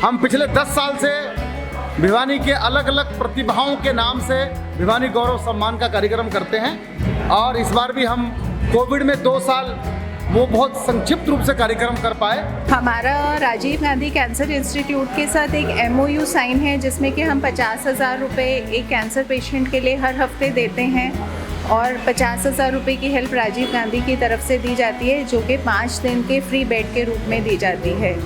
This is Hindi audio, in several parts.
हम पिछले 10 साल से भिवानी के अलग अलग प्रतिभाओं के नाम से भिवानी गौरव सम्मान का कार्यक्रम करते हैं और इस बार भी हम कोविड में 2 साल वो बहुत संक्षिप्त रूप से कार्यक्रम कर पाए। हमारा राजीव गांधी कैंसर इंस्टीट्यूट के साथ एक MOU साइन है जिसमें कि हम 50,000 रुपये एक कैंसर पेशेंट के लिए हर हफ्ते देते हैं और 50,000 रुपये की हेल्प राजीव गांधी की तरफ से दी जाती है जो कि 5 दिन के फ्री बेड के रूप में दी जाती है।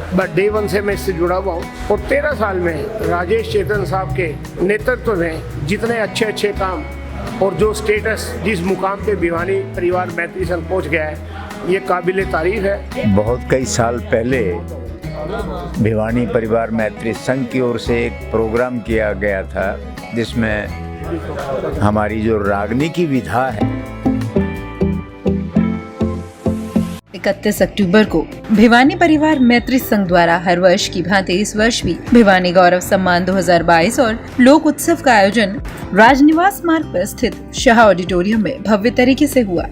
बट डे 1 से मैं इससे जुड़ा हुआ हूँ और 13 साल में राजेश चेतन साहब के नेतृत्व में जितने अच्छे काम और जो स्टेटस जिस मुकाम पे भिवानी परिवार मैत्री संघ पहुँच गया है ये काबिल तारीफ है। बहुत कई साल पहले भिवानी परिवार मैत्री संघ की ओर से एक प्रोग्राम किया गया था जिसमें हमारी जो रागनी की विधा है 31 अक्टूबर को भिवानी परिवार मैत्री संघ द्वारा हर वर्ष की भांति इस वर्ष भी भिवानी गौरव सम्मान 2022 और लोक उत्सव का आयोजन राजनिवास मार्ग पर स्थित शाह ऑडिटोरियम में भव्य तरीके से हुआ।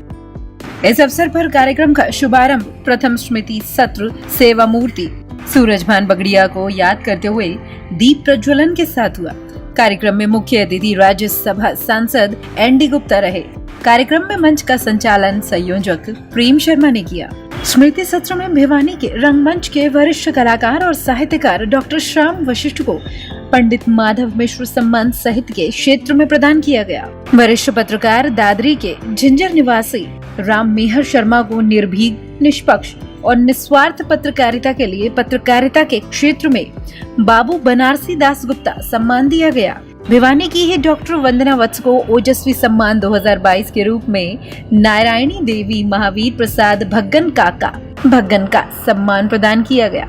इस अवसर पर कार्यक्रम का शुभारंभ प्रथम स्मृति सत्र सेवा मूर्ति सूरजभान बगड़िया को याद करते हुए दीप प्रज्वलन के साथ हुआ। कार्यक्रम में मुख्य अतिथि राज्यसभा सांसद ND गुप्ता रहे। कार्यक्रम में मंच का संचालन संयोजक प्रेम शर्मा ने किया। स्मृति सत्र में भिवानी के रंगमंच के वरिष्ठ कलाकार और साहित्यकार डॉक्टर श्याम वशिष्ठ को पंडित माधव मिश्र सम्मान साहित्य के क्षेत्र में प्रदान किया गया। वरिष्ठ पत्रकार दादरी के झिंझर निवासी राम मेहर शर्मा को निर्भीक, निष्पक्ष और निस्वार्थ पत्रकारिता के लिए पत्रकारिता के क्षेत्र में बाबू बनारसी दास गुप्ता सम्मान दिया गया। भिवानी की ही डॉक्टर वंदना वत्स को ओजस्वी सम्मान 2022 के रूप में नारायणी देवी महावीर प्रसाद भग्गन का सम्मान प्रदान किया गया।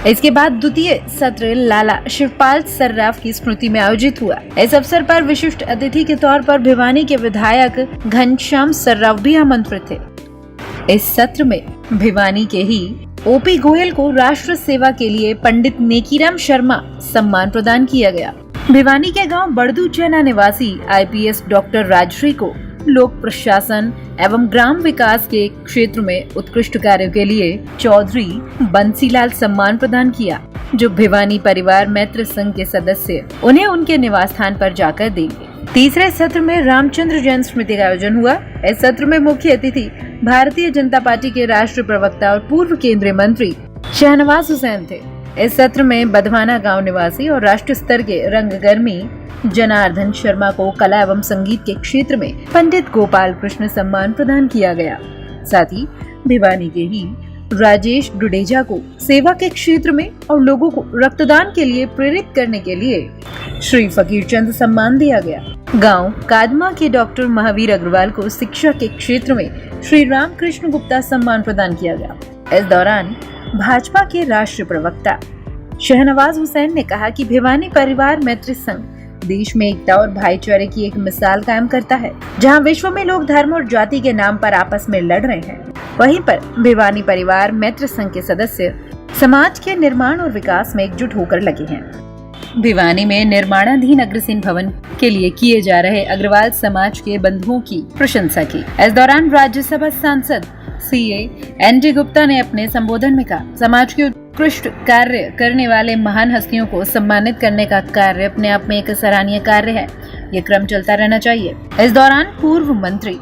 इसके बाद द्वितीय सत्र लाला शिवपाल सर्राफ की स्मृति में आयोजित हुआ। इस अवसर पर विशिष्ट अतिथि के तौर पर भिवानी के विधायक घनश्याम सर्राफ भी आमंत्रित थे। इस सत्र में भिवानी के ही OP गोयल को राष्ट्र सेवा के लिए पंडित नेकीराम शर्मा सम्मान प्रदान किया गया। भिवानी के गांव बड़दू चैना निवासी IPS डॉक्टर राजश्री को लोक प्रशासन एवं ग्राम विकास के क्षेत्र में उत्कृष्ट कार्यों के लिए चौधरी बंसीलाल सम्मान प्रदान किया, जो भिवानी परिवार मैत्री संघ के सदस्य उन्हें उनके निवास स्थान पर जाकर देंगे। तीसरे सत्र में रामचंद्र जैन स्मृति का आयोजन हुआ। इस सत्र में मुख्य अतिथि भारतीय जनता पार्टी के राष्ट्रीय प्रवक्ता और पूर्व केंद्रीय मंत्री शहनवाज हुसैन थे। इस सत्र में बधवाना गांव निवासी और राष्ट्रीय स्तर के रंगकर्मी जनार्दन शर्मा को कला एवं संगीत के क्षेत्र में पंडित गोपाल कृष्ण सम्मान प्रदान किया गया। साथ ही भिवानी के ही राजेश डुडेजा को सेवा के क्षेत्र में और लोगों को रक्तदान के लिए प्रेरित करने के लिए श्री फकीर चंद सम्मान दिया गया। गांव कादमा के डॉक्टर महावीर अग्रवाल को शिक्षा के क्षेत्र में श्री रामकृष्ण गुप्ता सम्मान प्रदान किया गया। इस दौरान भाजपा के राष्ट्रीय प्रवक्ता शहनवाज हुसैन ने कहा कि भिवानी परिवार मैत्री संघ देश में एकता और भाईचारे की एक मिसाल कायम करता है, जहां विश्व में लोग धर्म और जाति के नाम पर आपस में लड़ रहे हैं, वहीं पर भिवानी परिवार मैत्री संघ के सदस्य समाज के निर्माण और विकास में एकजुट होकर लगे हैं। भिवानी में निर्माणाधीन अग्रसेन भवन के लिए किए जा रहे अग्रवाल समाज के बंधुओं की प्रशंसा की। इस दौरान राज्यसभा सांसद CA ND गुप्ता ने अपने संबोधन में कहा, समाज के उत्कृष्ट कार्य करने वाले महान हस्तियों को सम्मानित करने का कार्य अपने आप में एक सराहनीय कार्य है। ये क्रम चलता रहना चाहिए। इस दौरान पूर्व मंत्री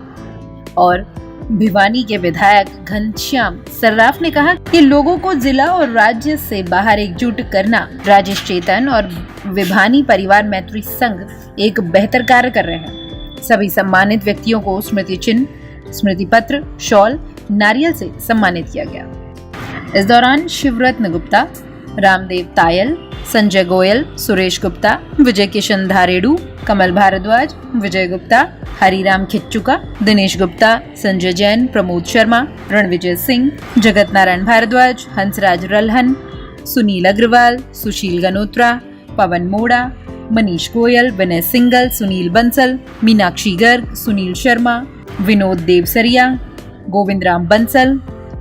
और भिवानी के विधायक घनश्याम सर्राफ ने कहा कि लोगों को जिला और राज्य से बाहर एकजुट करना राजेश चेतन और भिवानी परिवार मैत्री संघ एक बेहतर कार्य कर रहे हैं। सभी सम्मानित व्यक्तियों को स्मृति चिन्ह, स्मृति पत्र, शॉल, नारियल से सम्मानित किया गया। इस दौरान शिवरत्न गुप्ता, रामदेव तायल, संजय गोयल, सुरेश गुप्ता, विजय किशन धारेडू, कमल भारद्वाज, विजय गुप्ता, हरिराम खिच्चुका, दिनेश गुप्ता, संजय जैन, प्रमोद शर्मा, रणविजय सिंह, जगत नारायण भारद्वाज, हंसराज रल्हन, सुनील अग्रवाल, सुशील गनोत्रा, पवन मोड़ा, मनीष गोयल, विनय सिंगल, सुनील बंसल, मीनाक्षी गर्ग, सुनील शर्मा, विनोद देवसरिया, गोविंद राम बंसल,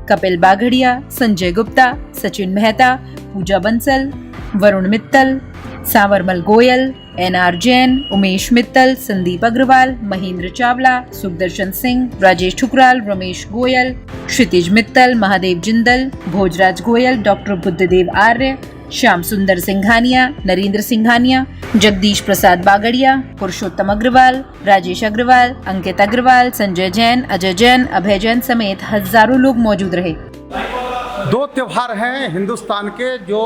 कपिल बाघड़िया, संजय गुप्ता, सचिन मेहता, पूजा बंसल, वरुण मित्तल, सांवरमल गोयल, NR जैन, उमेश मित्तल, संदीप अग्रवाल, महेंद्र चावला, सुखदर्शन सिंह, राजेश ठुकराल, रमेश गोयल, क्षितिज मित्तल, महादेव जिंदल, भोजराज गोयल, डॉक्टर बुद्धदेव आर्य, श्याम सुंदर सिंघानिया, नरेंद्र सिंघानिया, जगदीश प्रसाद बागड़िया, पुरुषोत्तम अग्रवाल, राजेश अग्रवाल, अंकित अग्रवाल, संजय जैन, अजय जैन, अभय जैन समेत हजारों लोग मौजूद रहे। दो त्योहार हैं हिंदुस्तान के जो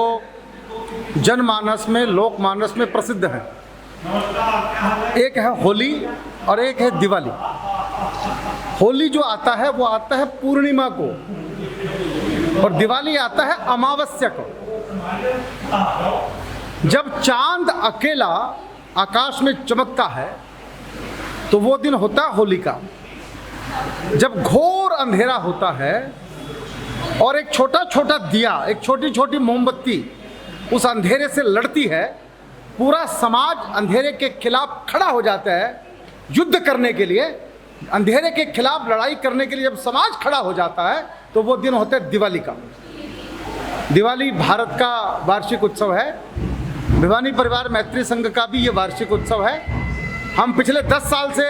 जनमानस में, लोकमानस में प्रसिद्ध हैं। एक है होली और एक है दिवाली। होली जो आता है वो आता है पूर्णिमा को और दिवाली आता है अमावस्या को। जब चांद अकेला आकाश में चमकता है तो वो दिन होता है होली का। जब घोर अंधेरा होता है और एक छोटा छोटा दिया, एक छोटी छोटी मोमबत्ती उस अंधेरे से लड़ती है, पूरा समाज अंधेरे के खिलाफ खड़ा हो जाता है युद्ध करने के लिए। अंधेरे के खिलाफ लड़ाई करने के लिए जब समाज खड़ा हो जाता है तो वो दिन होता है दिवाली का। दिवाली भारत का वार्षिक उत्सव है। भिवानी परिवार मैत्री संघ का भी ये वार्षिक उत्सव है। हम पिछले 10 साल से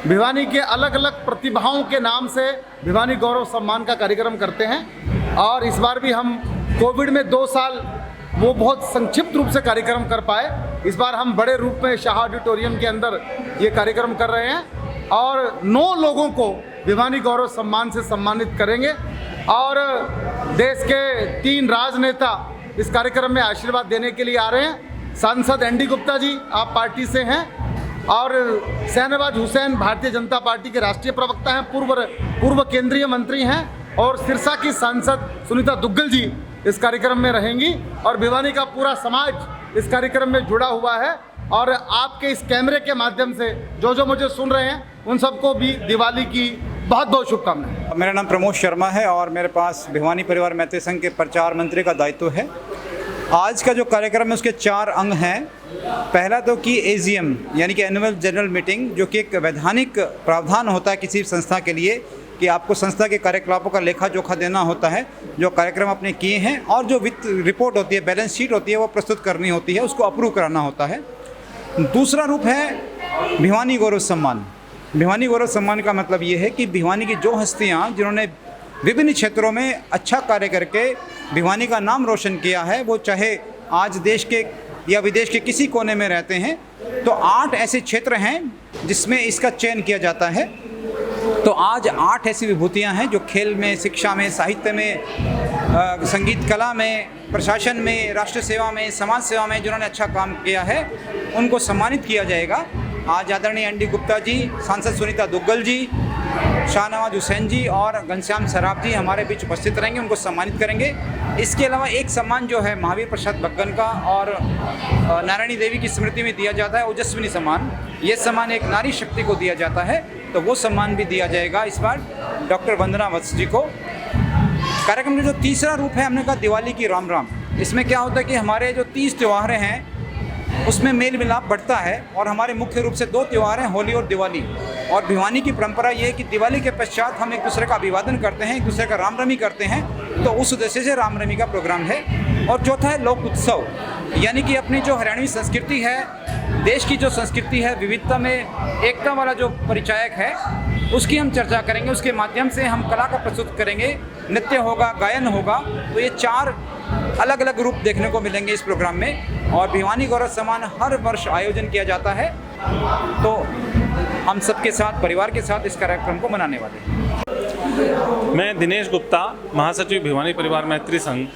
भिवानी के अलग अलग प्रतिभाओं के नाम से भिवानी गौरव सम्मान का कार्यक्रम करते हैं और इस बार भी हम कोविड में 2 साल वो बहुत संक्षिप्त रूप से कार्यक्रम कर पाए। इस बार हम बड़े रूप में शाह ऑडिटोरियम के अंदर ये कार्यक्रम कर रहे हैं और 9 लोगों को भिवानी गौरव सम्मान से सम्मानित करेंगे और देश के 3 राजनेता इस कार्यक्रम में आशीर्वाद देने के लिए आ रहे हैं। सांसद एनडी गुप्ता जी आप पार्टी से हैं और शहनवाज हुसैन भारतीय जनता पार्टी के राष्ट्रीय प्रवक्ता हैं, पूर्व केंद्रीय मंत्री हैं और सिरसा की सांसद सुनीता दुग्गल जी इस कार्यक्रम में रहेंगी और भिवानी का पूरा समाज इस कार्यक्रम में जुड़ा हुआ है। और आपके इस कैमरे के माध्यम से जो मुझे सुन रहे हैं उन सबको भी दिवाली की बहुत बहुत शुभकामनाएं। मेरा नाम प्रमोद शर्मा है और मेरे पास भिवानी परिवार मैत्री संघ के प्रचार मंत्री का दायित्व है। आज का जो कार्यक्रम है उसके 4 अंग हैं। पहला तो कि एजीएम यानी कि एनुअल जनरल मीटिंग, जो कि एक वैधानिक प्रावधान होता है किसी संस्था के लिए कि आपको संस्था के कार्यकलापों का लेखा जोखा देना होता है, जो कार्यक्रम आपने किए हैं और जो वित्त रिपोर्ट होती है, बैलेंस शीट होती है, वो प्रस्तुत करनी होती है, उसको अप्रूव कराना होता है। दूसरा रूप है भिवानी गौरव सम्मान। भिवानी गौरव सम्मान का मतलब ये है कि भिवानी की जो हस्तियाँ जिन्होंने विभिन्न क्षेत्रों में अच्छा कार्य करके भिवानी का नाम रोशन किया है, वो चाहे आज देश के या विदेश के किसी कोने में रहते हैं, तो 8 ऐसे क्षेत्र हैं जिसमें इसका चयन किया जाता है। तो आज 8 ऐसी विभूतियां हैं जो खेल में, शिक्षा में, साहित्य में, संगीत कला में, प्रशासन में, राष्ट्र सेवा में, समाज सेवा में जिन्होंने अच्छा काम किया है उनको सम्मानित किया जाएगा। आज आदरणीय एनडी गुप्ता जी, सांसद सुनीता दुग्गल जी, शाहनवाज हुसैन जी और घनश्याम सराफ जी हमारे बीच उपस्थित रहेंगे, उनको सम्मानित करेंगे। इसके अलावा एक सम्मान जो है महावीर प्रसाद बग्गन का और नारायणी देवी की स्मृति में दिया जाता है ओजस्विनी सम्मान। ये सम्मान एक नारी शक्ति को दिया जाता है, तो वो सम्मान भी दिया जाएगा इस बार डॉक्टर वंदना वत्स जी को। कार्यक्रम का जो तीसरा रूप है, हमने कहा दिवाली की राम राम। इसमें क्या होता है कि हमारे जो 30 त्यौहार हैं उसमें मेल मिलाप बढ़ता है और हमारे मुख्य रूप से 2 त्यौहार हैं, होली और दिवाली। और भिवानी की परंपरा ये है कि दिवाली के पश्चात हम एक दूसरे का अभिवादन करते हैं, एक दूसरे का रामरमी करते हैं, तो उस उद्देश्य से रामरमी का प्रोग्राम है। और चौथा है लोक उत्सव, यानी कि अपनी जो हरियाणवी संस्कृति है, देश की जो संस्कृति है, विविधता में एकता वाला जो परिचायक है, उसकी हम चर्चा करेंगे। उसके माध्यम से हम कला का प्रस्तुत करेंगे, नृत्य होगा, गायन होगा। तो ये 4 अलग अलग रूप देखने को मिलेंगे इस प्रोग्राम में। और भिवानी गौरव सम्मान हर वर्ष आयोजन किया जाता है, तो हम सबके साथ, परिवार के साथ इस कार्यक्रम को मनाने वाले हैं। मैं दिनेश गुप्ता, महासचिव भिवानी परिवार मैत्री संघ,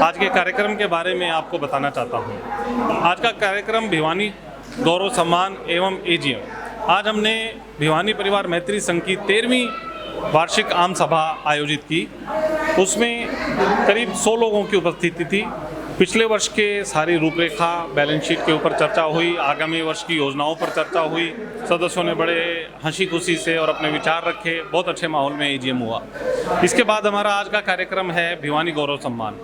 आज के कार्यक्रम के बारे में आपको बताना चाहता हूँ। आज का कार्यक्रम भिवानी गौरव सम्मान एवं एजीएम। आज हमने भिवानी परिवार मैत्री संघ की 13वीं वार्षिक आम सभा आयोजित की। उसमें करीब 100 लोगों की उपस्थिति थी। पिछले वर्ष के सारी रूपरेखा, बैलेंस शीट के ऊपर चर्चा हुई, आगामी वर्ष की योजनाओं पर चर्चा हुई। सदस्यों ने बड़े हंसी खुशी से और अपने विचार रखे, बहुत अच्छे माहौल में एजीएम हुआ। इसके बाद हमारा आज का कार्यक्रम है भिवानी गौरव सम्मान।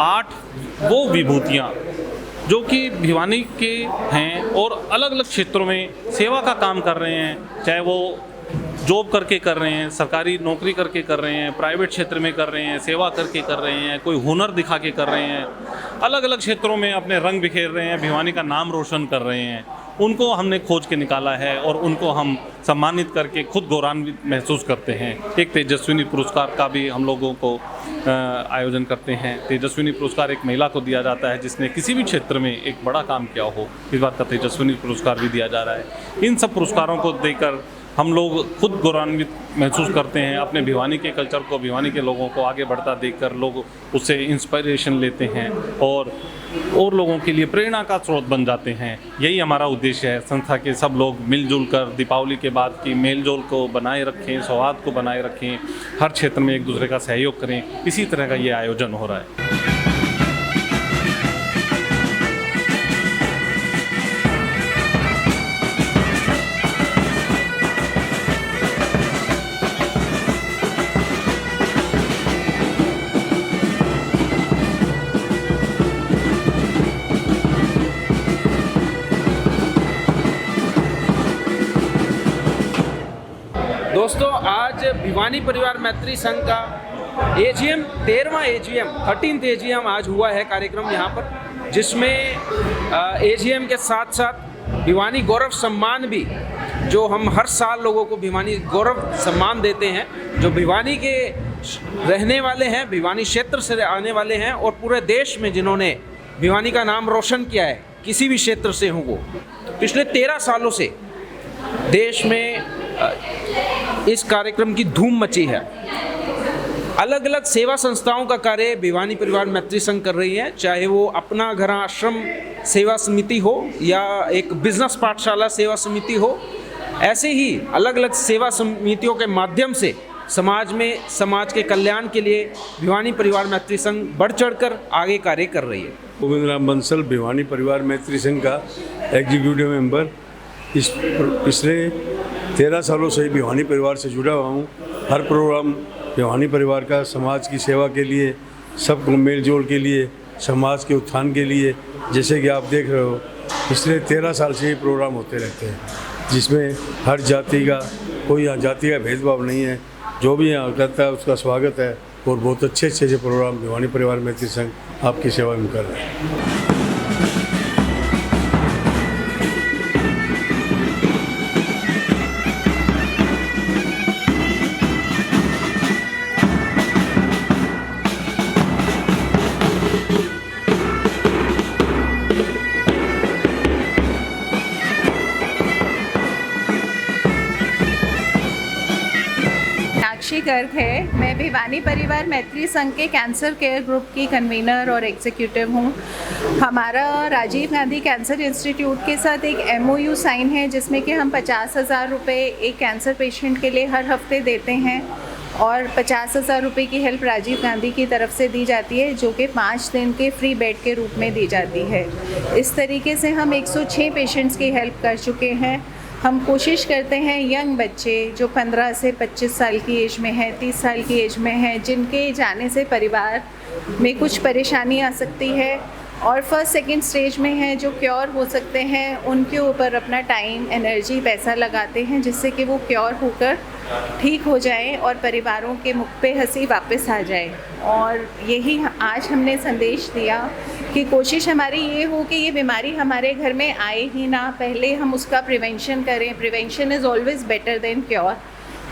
8 वो विभूतियाँ जो कि भिवानी के हैं और अलग अलग क्षेत्रों में सेवा का काम कर रहे हैं, चाहे वो जॉब करके कर रहे हैं, सरकारी नौकरी करके कर रहे हैं, प्राइवेट क्षेत्र में कर रहे हैं, सेवा करके कर रहे हैं, कोई हुनर दिखा के कर रहे हैं, अलग अलग क्षेत्रों में अपने रंग बिखेर रहे हैं, भिवानी का नाम रोशन कर रहे हैं। उनको हमने खोज के निकाला है और उनको हम सम्मानित करके खुद गौरवान्वित महसूस करते हैं। एक तेजस्विनी पुरस्कार का भी हम लोगों को आयोजन करते हैं। तेजस्विनी पुरस्कार एक महिला को दिया जाता है जिसने किसी भी क्षेत्र में एक बड़ा काम किया हो, इस बार का तेजस्विनी पुरस्कार भी दिया जा रहा है। इन सब पुरस्कारों को देकर हम लोग खुद गौरवान्वित महसूस करते हैं। अपने भिवानी के कल्चर को, भिवानी के लोगों को आगे बढ़ता देखकर लोग उससे इंस्पिरेशन लेते हैं और लोगों के लिए प्रेरणा का स्रोत बन जाते हैं। यही हमारा उद्देश्य है। संस्था के सब लोग मिलजुल कर दीपावली के बाद की मेलजोल को बनाए रखें, सौहार्द को बनाए रखें, हर क्षेत्र में एक दूसरे का सहयोग करें। इसी तरह का ये आयोजन हो रहा है। दोस्तों, आज भिवानी परिवार मैत्री संघ का एजीएम 13वां एजीएम 13th एजीएम आज हुआ है कार्यक्रम यहाँ पर, जिसमें एजीएम के साथ साथ भिवानी गौरव सम्मान भी, जो हम हर साल लोगों को भिवानी गौरव सम्मान देते हैं, जो भिवानी के रहने वाले हैं, भिवानी क्षेत्र से आने वाले हैं और पूरे देश में जिन्होंने भिवानी का नाम रोशन किया है, किसी भी क्षेत्र से हों वो, पिछले 13 सालों से देश में इस कार्यक्रम की धूम मची है। अलग अलग सेवा संस्थाओं का कार्य भिवानी परिवार मैत्री संघ कर रही है, चाहे वो अपना घर आश्रम सेवा समिति हो या एक बिजनेस पाठशाला सेवा समिति हो। ऐसे ही अलग अलग सेवा समितियों के माध्यम से समाज के कल्याण के लिए भिवानी परिवार मैत्री संघ बढ़ चढ़कर आगे कार्य कर रही है। गोविंद राम बंसल भिवानी परिवार मैत्री संघ का एग्जीक्यूटिव मेंबर, पिछले 13 सालों से भिवानी परिवार से जुड़ा हुआ हूँ। हर प्रोग्राम भिवानी परिवार का समाज की सेवा के लिए, सबको मेलजोल के लिए, समाज के उत्थान के लिए, जैसे कि आप देख रहे हो पिछले 13 साल से ये प्रोग्राम होते रहते हैं, जिसमें हर जाति का कोई यहाँ जाति का भेदभाव नहीं है। जो भी यहाँ करता है उसका स्वागत है और बहुत अच्छे से प्रोग्राम भिवानी परिवार मैत्री संघ आपकी सेवा में कर रहे हैं। गर्ग है। मैं भिवानी परिवार मैत्री संघ के कैंसर केयर ग्रुप की कन्वीनर और एग्जीक्यूटिव हूँ। हमारा राजीव गांधी कैंसर इंस्टीट्यूट के साथ एक MOU साइन है, जिसमें कि हम 50,000 रुपये एक कैंसर पेशेंट के लिए हर हफ्ते देते हैं और 50,000 रुपये की हेल्प राजीव गांधी की तरफ से दी जाती है, जो कि 5 दिन के फ्री बेड के रूप में दी जाती है। इस तरीके से हम 106 पेशेंट्स की हेल्प कर चुके हैं। हम कोशिश करते हैं यंग बच्चे जो 15 से 25 साल की एज में हैं, 30 साल की एज में हैं, जिनके जाने से परिवार में कुछ परेशानी आ सकती है और फर्स्ट सेकंड स्टेज में हैं, जो क्योर हो सकते हैं, उनके ऊपर अपना टाइम, एनर्जी, पैसा लगाते हैं, जिससे कि वो क्योर होकर ठीक हो जाएं और परिवारों के मुख पे हंसी वापस आ जाए। और यही आज हमने संदेश दिया कि कोशिश हमारी ये हो कि ये बीमारी हमारे घर में आए ही ना, पहले हम उसका प्रिवेंशन करें। Prevention is always better than cure.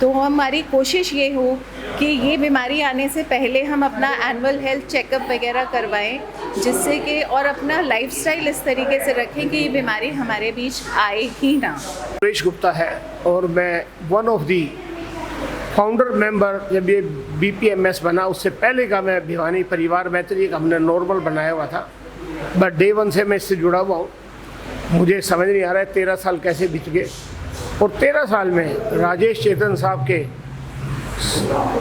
तो हमारी कोशिश ये हो कि ये बीमारी आने से पहले हम अपना एनुअल हेल्थ चेकअप वगैरह करवाएं, जिससे कि और अपना लाइफस्टाइल इस तरीके से रखें कि ये बीमारी हमारे बीच आए ही ना। सुरेश गुप्ता है और मैं one of the founder member. जब ये BPMS बना उससे पहले का मैं भिवानी परिवार मैत्री का हमने नॉर्मल बनाया हुआ था, बट डे 1 से मैं इससे जुड़ा हुआ हूँ। मुझे समझ नहीं आ रहा है 13 साल कैसे बीत गए। और 13 साल में राजेश चेतन साहब के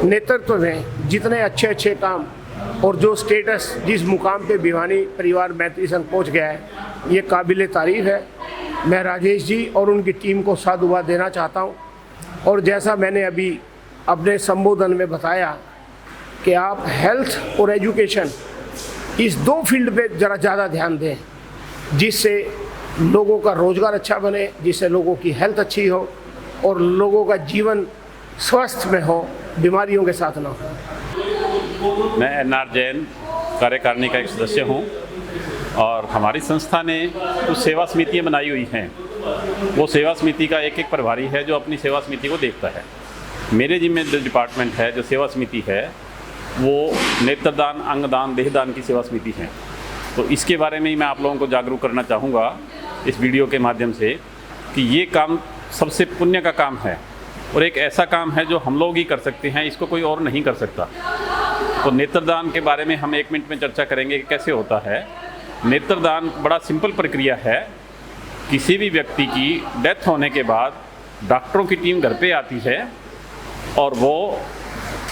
नेतृत्व में जितने अच्छे अच्छे काम और जो स्टेटस जिस मुकाम पे भिवानी परिवार मैत्री संघ पहुँच गया है, ये काबिल तारीफ़ है। मैं राजेश जी और उनकी टीम को साधुवाद देना चाहता हूँ। और जैसा मैंने अभी अपने संबोधन में बताया कि आप हेल्थ और एजुकेशन इस 2 फील्ड पे ज़रा ज़्यादा ध्यान दें, जिससे लोगों का रोज़गार अच्छा बने, जिससे लोगों की हेल्थ अच्छी हो और लोगों का जीवन स्वस्थ में हो, बीमारियों के साथ ना हो। मैं NR जैन कार्यकारिणी का एक सदस्य हूँ और हमारी संस्था ने कुछ सेवा समितियाँ बनाई हुई हैं वो सेवा समिति का एक प्रभारी है जो अपनी सेवा समिति को देखता है। मेरे जिम्मे जो डिपार्टमेंट है, जो सेवा समिति है, वो नेत्रदान, अंगदान, देहदान की सेवा समिति है। तो इसके बारे में ही मैं आप लोगों को जागरूक करना चाहूँगा इस वीडियो के माध्यम से कि ये काम सबसे पुण्य का काम है और एक ऐसा काम है जो हम लोग ही कर सकते हैं, इसको कोई और नहीं कर सकता। तो नेत्रदान के बारे में हम 1 मिनट में चर्चा करेंगे कि कैसे होता है। नेत्रदान बड़ा सिंपल प्रक्रिया है। किसी भी व्यक्ति की डेथ होने के बाद डॉक्टरों की टीम घर पे आती है और वो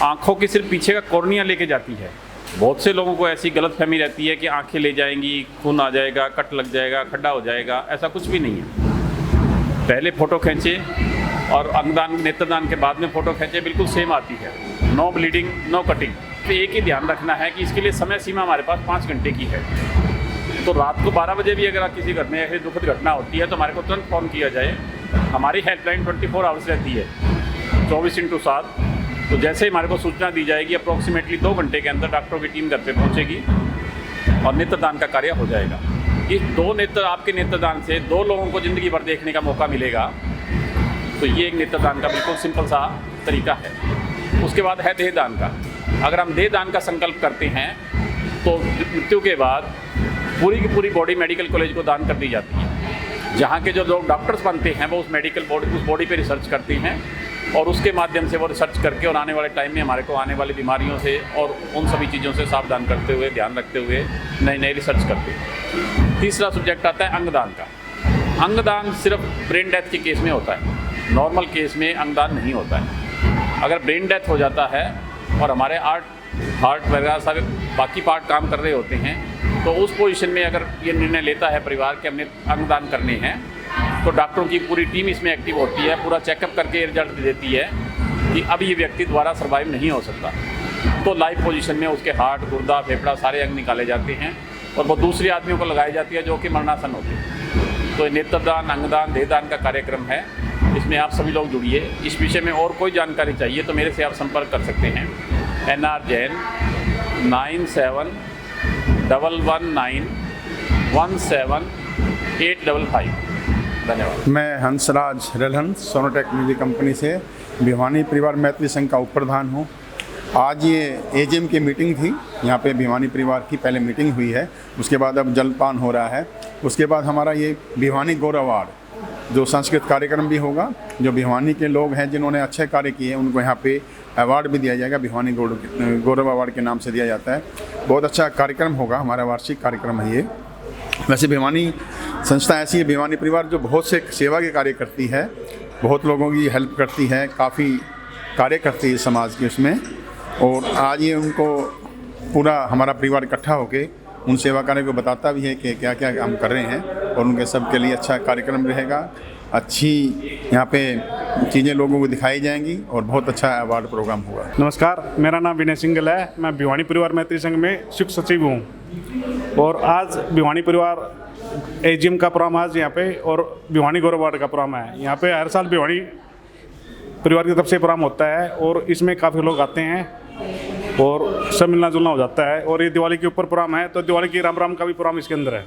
आँखों के सिर्फ पीछे का कॉर्निया लेके जाती है। बहुत से लोगों को ऐसी गलतफहमी रहती है कि आंखें ले जाएंगी, खून आ जाएगा, कट लग जाएगा, खड्डा हो जाएगा। ऐसा कुछ भी नहीं है। पहले फ़ोटो खींचे और अंगदान, नेत्रदान के बाद में फ़ोटो खींचे, बिल्कुल सेम आती है। No bleeding, no cutting. तो एक ही ध्यान रखना है कि इसके लिए समय सीमा हमारे पास 5 घंटे की है। तो रात को 12 बजे भी अगर किसी घर में ऐसी दुखद घटना होती है तो हमारे को तुरंत फ़ोन किया जाए। हमारी हेल्पलाइन 24 आवर्स रहती है, 24x7। तो जैसे ही हमारे को सूचना दी जाएगी, अप्रॉक्सीमेटली 2 घंटे के अंदर डॉक्टरों की टीम घर पे पहुंचेगी और नेत्रदान का कार्य हो जाएगा। इस 2 नेत्र, आपके नेत्रदान से 2 लोगों को ज़िंदगी भर देखने का मौका मिलेगा। तो ये एक नेत्रदान का बिल्कुल सिंपल सा तरीका है। उसके बाद है देहदान का। अगर हम देहदान का संकल्प करते हैं तो मृत्यु के बाद पूरी की पूरी बॉडी मेडिकल कॉलेज को दान कर दी जाती है। जहाँ के जो लोग डॉक्टर्स बनते हैं वो उस मेडिकल बॉडी, उस बॉडी पे रिसर्च करते हैं और उसके माध्यम से वो रिसर्च करके और आने वाले टाइम में हमारे को आने वाली बीमारियों से और उन सभी चीज़ों से सावधान करते हुए, ध्यान रखते हुए नई रिसर्च करते हैं। तीसरा सब्जेक्ट आता है अंगदान का। अंगदान सिर्फ ब्रेन डेथ के केस में होता है, नॉर्मल केस में अंगदान नहीं होता है। अगर ब्रेन डेथ हो जाता है और हमारे हार्ट वगैरह सारे बाकी पार्ट काम कर रहे होते हैं तो उस पोजीशन में अगर ये निर्णय लेता है परिवार कि हमने अंगदान करने हैं तो डॉक्टरों की पूरी टीम इसमें एक्टिव होती है, पूरा चेकअप करके रिजल्ट दे देती है कि अब ये व्यक्ति दोबारा सर्वाइव नहीं हो सकता। तो लाइव पोजीशन में उसके हार्ट, गुर्दा, फेफड़ा सारे अंग निकाले जाते हैं और वो दूसरे आदमियों को लगाई जाती है जो कि मरणासन होते हैं। तो नेत्रदान, अंगदान, देहदान का कार्यक्रम है। इसमें आप सभी लोग जुड़िए। इस विषय में और कोई जानकारी चाहिए तो मेरे से आप संपर्क कर सकते हैं। NR जैन 9711917855। धन्यवाद। मैं हंसराज रेलहंस सोनोटेक म्यूजिक कंपनी से भिवानी परिवार मैत्री संघ का उप प्रधान हूँ। आज ये AGM की मीटिंग थी। यहाँ पे भिवानी परिवार की पहले मीटिंग हुई है, उसके बाद अब जलपान हो रहा है। उसके बाद हमारा ये भिवानी गौरव अवार्ड जो संस्कृत कार्यक्रम भी होगा। जो भिवानी के लोग हैं जिन्होंने अच्छे कार्य किए उनको यहाँ पे अवार्ड भी दिया जाएगा। भिवानी गौरव अवार्ड के नाम से दिया जाता है। बहुत अच्छा कार्यक्रम होगा, हमारा वार्षिक कार्यक्रम है ये। वैसे भिवानी संस्था ऐसी है, भिवानी परिवार, जो बहुत से सेवा के कार्य करती है, बहुत लोगों की हेल्प करती है, काफ़ी कार्य करती है समाज के उसमें। और आज ये उनको पूरा हमारा परिवार इकट्ठा होके उन सेवा कार्य को बताता भी है कि क्या क्या हम कर रहे हैं और उनके सब के लिए अच्छा कार्यक्रम रहेगा। अच्छी यहाँ पे चीज़ें लोगों को दिखाई जाएंगी और बहुत अच्छा अवार्ड प्रोग्राम होगा। नमस्कार, मेरा नाम विनय सिंगल है। मैं भिवानी परिवार मैत्री संघ में संयुक्त सचिव हूँ और आज भिवानी परिवार AGM का प्रोग्राम आज यहाँ पे और भिवानी गौरव अवार्ड का प्रोग्राम है। यहाँ पे हर साल भिवानी परिवार की तरफ से प्रोग्राम होता है और इसमें काफ़ी लोग आते हैं और सब मिलना जुलना हो जाता है। और ये दिवाली के ऊपर प्रोग्राम है तो दिवाली की राम राम का भी प्रोग्राम इसके अंदर है।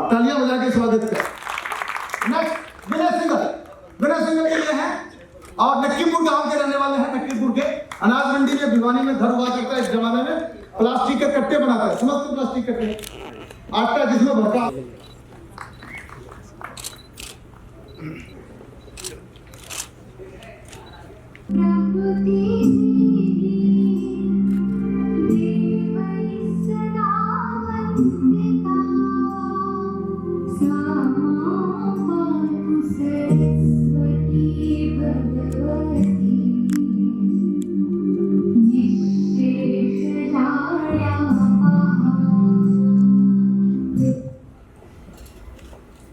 तालियां बजा के स्वागत करें। नेक्स्ट विनय सिंगल के लिए है और नक्कीपुर गांव के रहने वाले हैं। नक्कीपुर के अनाज मंडी में भिवानी में घर हुआ करता है इस जमाने में। प्लास्टिक के कट्टे बनाता है, समझते प्लास्टिक कट्टे, आटा जिसमें भरता।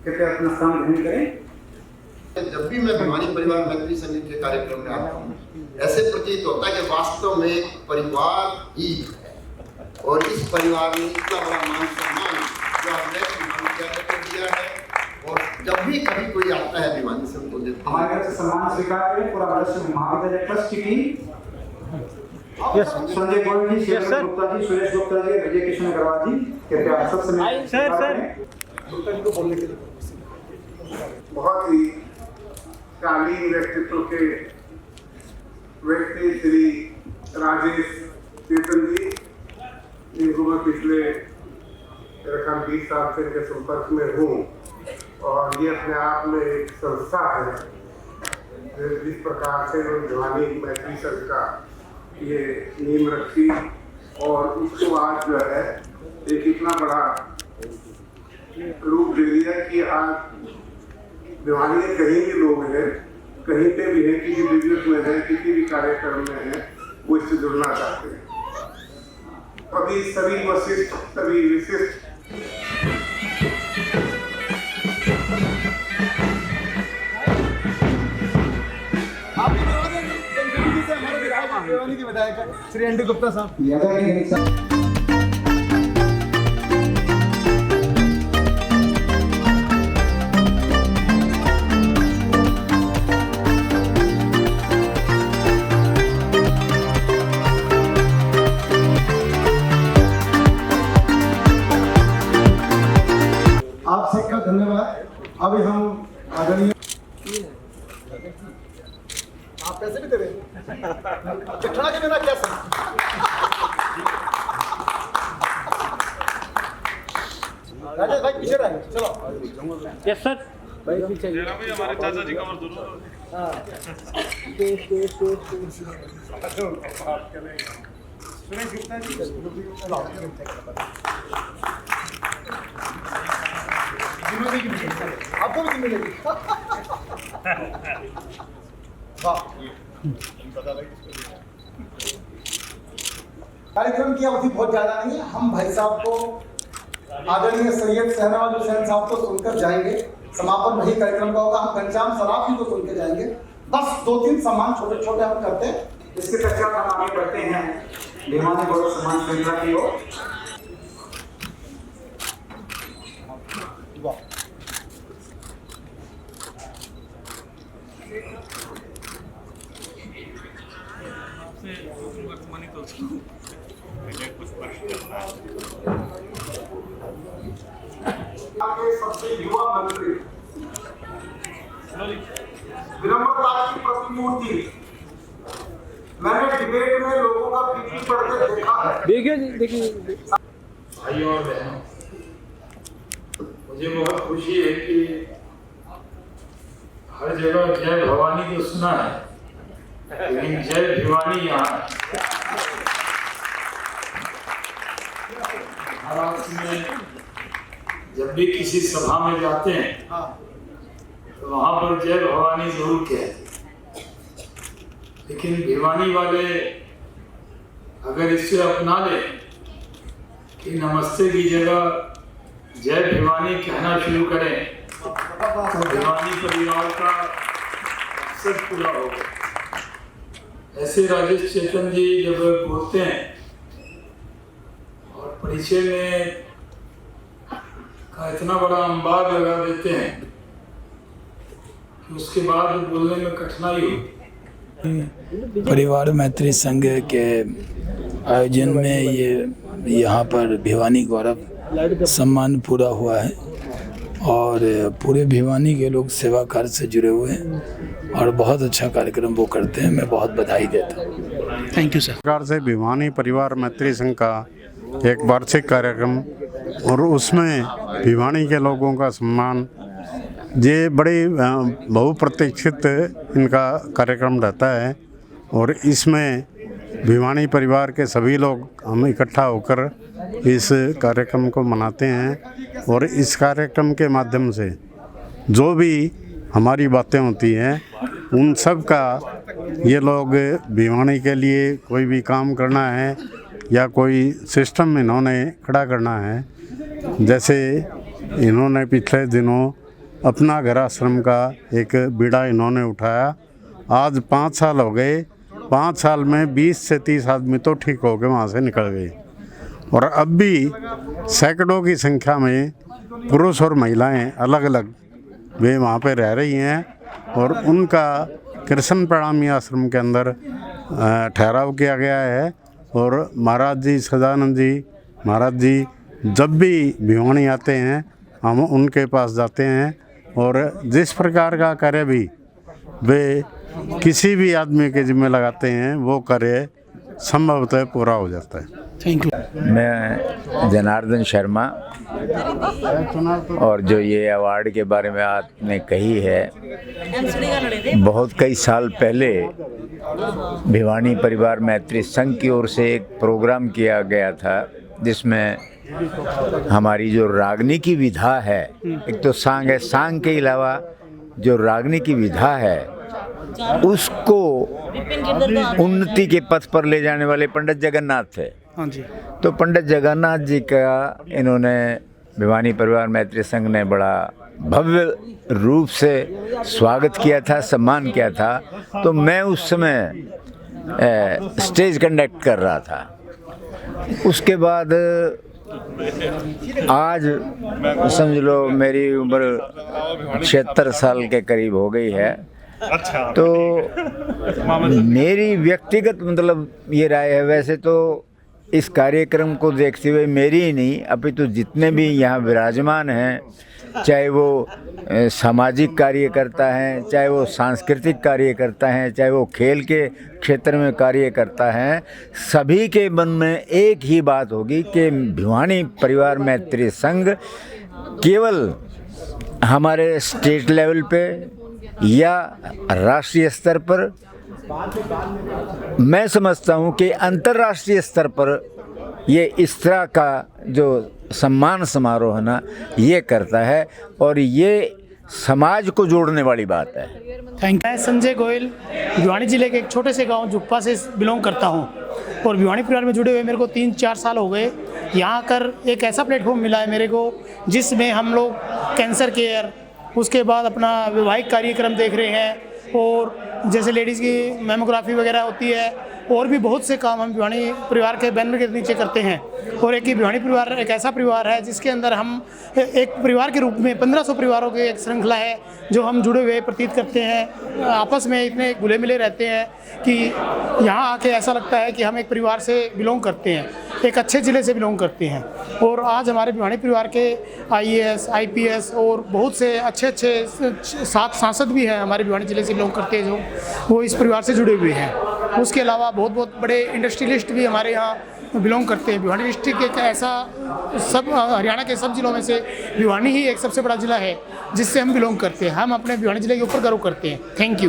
कृपया अपना स्थान ग्रहण करें। जब भी मैं भिवानी परिवार मैत्री संघ के कार्यक्रम में आता हूँ, ऐसे प्रतीत होता है कि वास्तव में एक परिवार ही है और इस परिवार ने इतना बड़ा मान सम्मान जो हमने दिया है और जब भी कभी कोई आता है भिवानी से उनको देते हैं। हमारे तरफ से सम्मान स्वीकार करें पूरा राष्ट्रीय महाविद्यालय ट्रस्ट की टीम। संजय गोयल जी, शिवराज गुप्ता जी, सुरेश गुप्ता जी, विजय कृष्ण अग्रवाल जी, कृपया सबसे सर बहुत ही शालीन व्यक्तित्व के व्यक्ति श्री राजेश चेतन जी, जिनको मैं पिछले 20 साल से इनके संपर्क में हूँ और ये अपने आप में एक संस्था है। जिस प्रकार से भिवानी मैत्री संघ का ये नींव रखी और उसको आज जो है एक इतना बड़ा रूप दे दिया कि आज भिवानी के कहीं भी लोग हैं, कहीं पे भी है, किसी बिजनेस में है, किसी भी कार्यक्रम में है, वो इससे जुड़ना चाहते हैं। अभी सभी वशिष्ठ, सभी विशिष्ट के विधायक श्री एन डी गुप्ता साहब। आप सबका धन्यवाद। अभी हम आदरणीय आप पैसे भी दे रहे हैं चिट्ठा के बिना क्या राजेश भाई पीछे रहे, चलो। यस सर, भाई पीछे हमारे चाचा जी कवर दूर। सुरेश गुप्ता जी आपको भी मिलेगी। कार्यक्रम की अवधि बहुत ज्यादा नहीं है। हम भाई साहब को आदरणीय सैयद शहनवाज हुसैन साहब को सुनकर जाएंगे। समापन वही कार्यक्रम का होगा। हम घनश्याम सराफ जी को सुन के जाएंगे। बस 2-3 सम्मान छोटे छोटे हम करते हैं। इसके पश्चात हम आगे बढ़ते हैं भिवानी गौरव सम्मान श्रृंखला की ओर। सबसे युवा मंत्री, विनम्रता की प्रतिमूर्ति। मैंने डिबेट में लोगों का पीठी पढ़ते देखा है। देखिए भाइयों और बहनों, मुझे बहुत खुशी है कि हर जगह जय भवानी तो सुना है, लेकिन जय भिवानी यहाँ महाराष्ट्र में जब भी किसी सभा में जाते हैं तो वहां पर जय भवानी जरूर कहते, लेकिन भिवानी वाले अगर इसे अपना ले कि नमस्ते की जगह जय भिवानी कहना शुरू करें तो भिवानी परिवार का सब पूरा होगा। ऐसे राजेश चेतन जी जब बोलते हैं और परिचय में इतना बड़ा अंबार लगा देते हैं कि उसके बाद बोलने में कठिनाई होती। परिवार मैत्री संघ के आयोजन में ये यहाँ पर भिवानी गौरव सम्मान पूरा हुआ है और पूरे भिवानी के लोग सेवा कार्य से जुड़े हुए हैं और बहुत अच्छा कार्यक्रम वो करते हैं। मैं बहुत बधाई देता हूँ। Thank you sir. प्रकार से भिवानी परिवार मैत्री संघ का एक वार्षिक कार्यक्रम और उसमें भिवानी के लोगों का सम्मान, ये बड़े बहुप्रतीक्षित इनका कार्यक्रम रहता है और इसमें भिवानी परिवार के सभी लोग हम इकट्ठा होकर इस कार्यक्रम को मनाते हैं और इस कार्यक्रम के माध्यम से जो भी हमारी बातें होती हैं उन सब का ये लोग भिवानी के लिए कोई भी काम करना है या कोई सिस्टम इन्होंने खड़ा करना है, जैसे इन्होंने पिछले दिनों अपना घर आश्रम का एक बीड़ा इन्होंने उठाया। आज 5 साल हो गए। 5 साल में 20 से 30 आदमी तो ठीक हो गए, वहाँ से निकल गए। और अब भी सैकड़ों की संख्या में पुरुष और महिलाएं अलग अलग वे वहाँ पे रह रही हैं और उनका कृष्ण प्रणामी आश्रम के अंदर ठहराव किया गया है। और महाराज जी सदानंद जी महाराज जी जब भी भिवानी आते हैं हम उनके पास जाते हैं और जिस प्रकार का कार्य भी वे किसी भी आदमी के जिम्मे लगाते हैं वो कार्य संभवतः पूरा हो जाता है। Thank you. मैं जनार्दन शर्मा, और जो ये अवार्ड के बारे में आपने कही है, बहुत कई साल पहले भिवानी परिवार मैत्री संघ की ओर से एक प्रोग्राम किया गया था जिसमें हमारी जो रागनी की विधा है, एक तो सांग है, सांग के अलावा जो रागनी की विधा है उसको उन्नति के पथ पर ले जाने वाले पंडित जगन्नाथ थे। हाँ जी। तो पंडित जगन्नाथ जी का इन्होंने भिवानी परिवार मैत्री संघ ने बड़ा भव्य रूप से स्वागत किया था, सम्मान किया था। तो मैं उस समय स्टेज कंडक्ट कर रहा था। उसके बाद आज समझ लो मेरी उम्र 76 साल के करीब हो गई है। अच्छा। तो मेरी व्यक्तिगत मतलब ये राय है, वैसे तो इस कार्यक्रम को देखते हुए मेरी ही नहीं अभी तो जितने भी यहाँ विराजमान हैं, चाहे वो सामाजिक कार्यकर्ता हैं, चाहे वो सांस्कृतिक कार्यकर्ता हैं, चाहे वो खेल के क्षेत्र में कार्य करता है, सभी के मन में एक ही बात होगी कि भिवानी परिवार मैत्री संघ केवल हमारे स्टेट लेवल पे या राष्ट्रीय स्तर पर, मैं समझता हूँ कि अंतर्राष्ट्रीय स्तर पर ये इस तरह का जो सम्मान समारोह है ना, ये करता है और ये समाज को जोड़ने वाली बात है। Thank you. मैं संजय गोयल भिवानी जिले के एक छोटे से गांव जुप्पा से बिलोंग करता हूं और भिवानी परिवार में जुड़े हुए मेरे को 3-4 साल हो गए। यहाँ आकर एक ऐसा प्लेटफॉर्म मिला है मेरे को जिसमें हम लोग कैंसर केयर, उसके बाद अपना वैवाहिक कार्यक्रम देख रहे हैं और जैसे लेडीज़ की मेमोग्राफी वगैरह होती है और भी बहुत से काम हम भिवानी परिवार के बैनर के नीचे करते हैं। और एक ही भिवानी परिवार एक ऐसा परिवार है जिसके अंदर हम एक परिवार के रूप में 1500 परिवारों की एक श्रृंखला है जो हम जुड़े हुए प्रतीत करते हैं। आपस में इतने घुले मिले रहते हैं कि यहाँ आके ऐसा लगता है कि हम एक परिवार से बिलोंग करते हैं, एक अच्छे ज़िले से बिलोंग करते हैं। और आज हमारे भिवानी परिवार के IAS, IPS और बहुत से अच्छे 7 सांसद भी हैं हमारे भिवानी ज़िले से बिलोंग करते हैं जो वो इस परिवार से जुड़े हुए हैं। उसके अलावा बहुत बड़े इंडस्ट्रियलिस्ट भी हमारे यहाँ बिलोंग करते हैं। भिवानी डिस्ट्रिक्ट एक ऐसा सब हरियाणा के सब जिलों में से भिवानी ही एक सबसे बड़ा ज़िला है जिससे हम बिलोंग करते हैं। हम अपने भिवानी ज़िले के ऊपर गर्व करते हैं। Thank you.